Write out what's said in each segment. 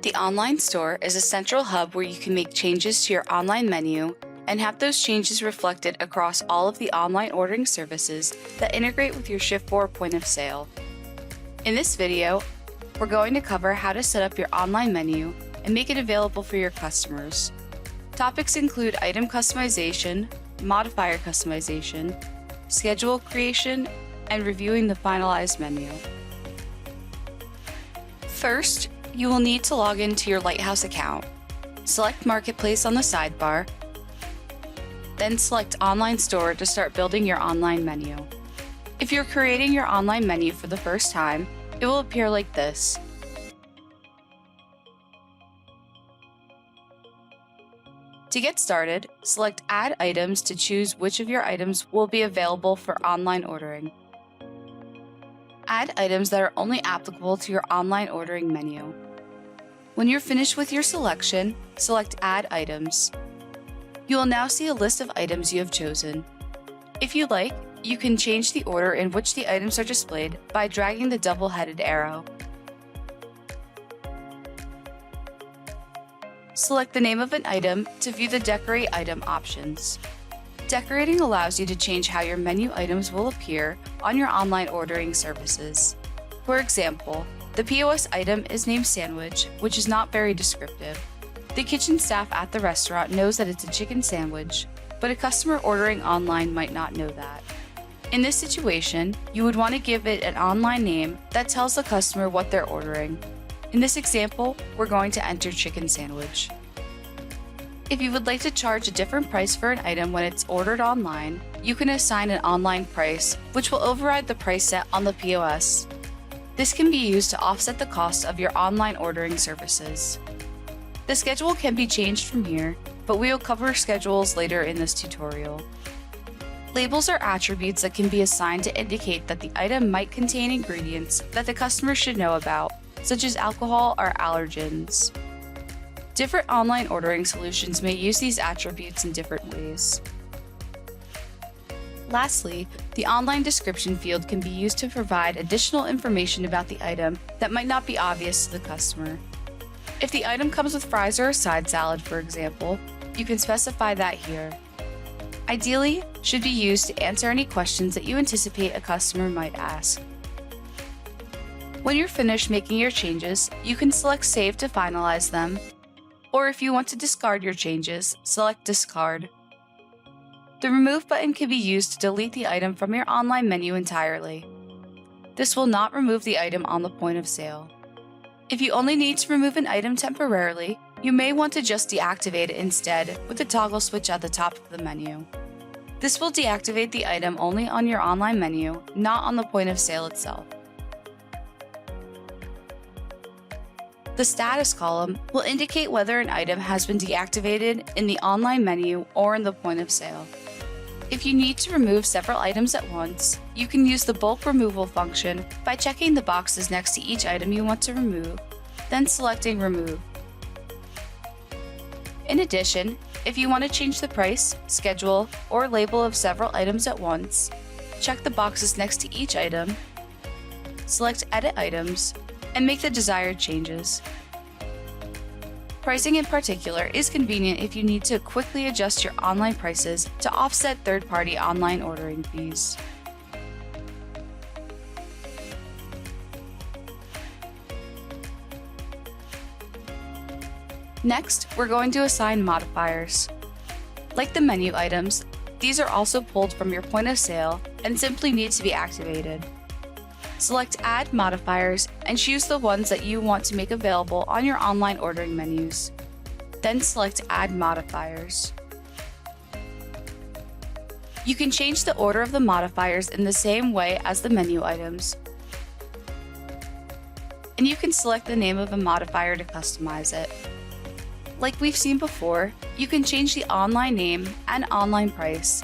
The online store is a central hub where you can make changes to your online menu and have those changes reflected across all of the online ordering services that integrate with your Shift4 point of sale. In this video, we're going to cover how to set up your online menu and make it available for your customers. Topics include item customization, modifier customization, schedule creation, and reviewing the finalized menu. First, you will need to log into your Lighthouse account. Select Marketplace on the sidebar, then select Online Store to start building your online menu. If you're creating your online menu for the first time, it will appear like this. To get started, select Add Items to choose which of your items will be available for online ordering. Add items that are only applicable to your online ordering menu. When you're finished with your selection, select Add Items. You will now see a list of items you have chosen. If you like, you can change the order in which the items are displayed by dragging the double-headed arrow. Select the name of an item to view the Decorate Item options. Decorating allows you to change how your menu items will appear on your online ordering services. For example, the POS item is named Sandwich, which is not very descriptive. The kitchen staff at the restaurant knows that it's a chicken sandwich, but a customer ordering online might not know that. In this situation, you would want to give it an online name that tells the customer what they're ordering. In this example, we're going to enter chicken sandwich. If you would like to charge a different price for an item when it's ordered online, you can assign an online price, which will override the price set on the POS. This can be used to offset the cost of your online ordering services. The schedule can be changed from here, but we will cover schedules later in this tutorial. Labels are attributes that can be assigned to indicate that the item might contain ingredients that the customer should know about, such as alcohol or allergens. Different online ordering solutions may use these attributes in different ways. Lastly, the online description field can be used to provide additional information about the item that might not be obvious to the customer. If the item comes with fries or a side salad, for example, you can specify that here. Ideally, should be used to answer any questions that you anticipate a customer might ask. When you're finished making your changes, you can select Save to finalize them, or if you want to discard your changes, select Discard. The Remove button can be used to delete the item from your online menu entirely. This will not remove the item on the point of sale. If you only need to remove an item temporarily, you may want to just deactivate it instead with the toggle switch at the top of the menu. This will deactivate the item only on your online menu, not on the point of sale itself. The status column will indicate whether an item has been deactivated in the online menu or in the point of sale. If you need to remove several items at once, you can use the bulk removal function by checking the boxes next to each item you want to remove, then selecting Remove. In addition, if you want to change the price, schedule, or label of several items at once, check the boxes next to each item, select Edit Items, and make the desired changes. Pricing in particular is convenient if you need to quickly adjust your online prices to offset third-party online ordering fees. Next, we're going to assign modifiers. Like the menu items, these are also pulled from your point of sale and simply need to be activated. Select Add Modifiers and choose the ones that you want to make available on your online ordering menus. Then select Add Modifiers. You can change the order of the modifiers in the same way as the menu items. And you can select the name of a modifier to customize it. Like we've seen before, you can change the online name and online price,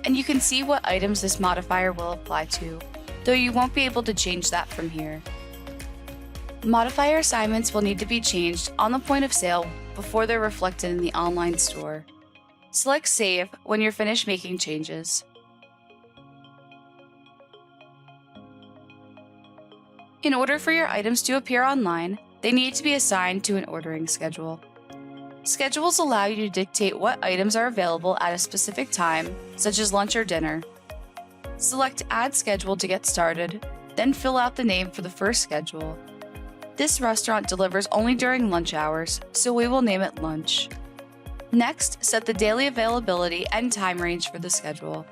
and you can see what items this modifier will apply to, though you won't be able to change that from here. Modifier assignments will need to be changed on the point of sale before they're reflected in the online store. Select Save when you're finished making changes. In order for your items to appear online, they need to be assigned to an ordering schedule. Schedules allow you to dictate what items are available at a specific time, such as lunch or dinner. Select Add Schedule to get started, then fill out the name for the first schedule. This restaurant delivers only during lunch hours, so we will name it Lunch. Next, set the daily availability and time range for the schedule.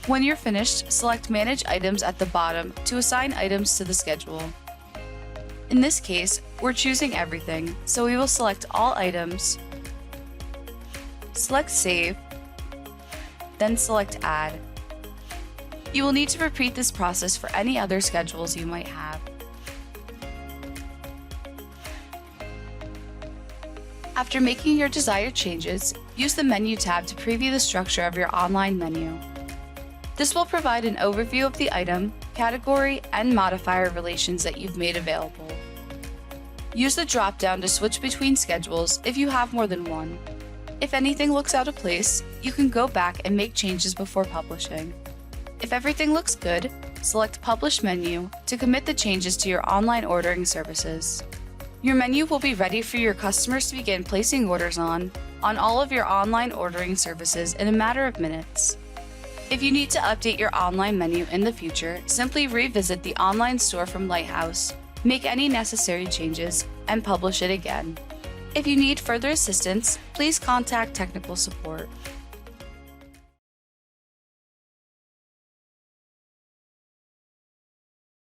When you're finished, select Manage Items at the bottom to assign items to the schedule. In this case, we're choosing everything, so we will select all items, select Save, then select Add. You will need to repeat this process for any other schedules you might have. After making your desired changes, use the Menu tab to preview the structure of your online menu. This will provide an overview of the item, category, and modifier relations that you've made available. Use the drop-down to switch between schedules if you have more than one. If anything looks out of place, you can go back and make changes before publishing. If everything looks good, select Publish Menu to commit the changes to your online ordering services. Your menu will be ready for your customers to begin placing orders on all of your online ordering services in a matter of minutes. If you need to update your online menu in the future, simply revisit the online store from Lighthouse, make any necessary changes, and publish it again. If you need further assistance, please contact technical support.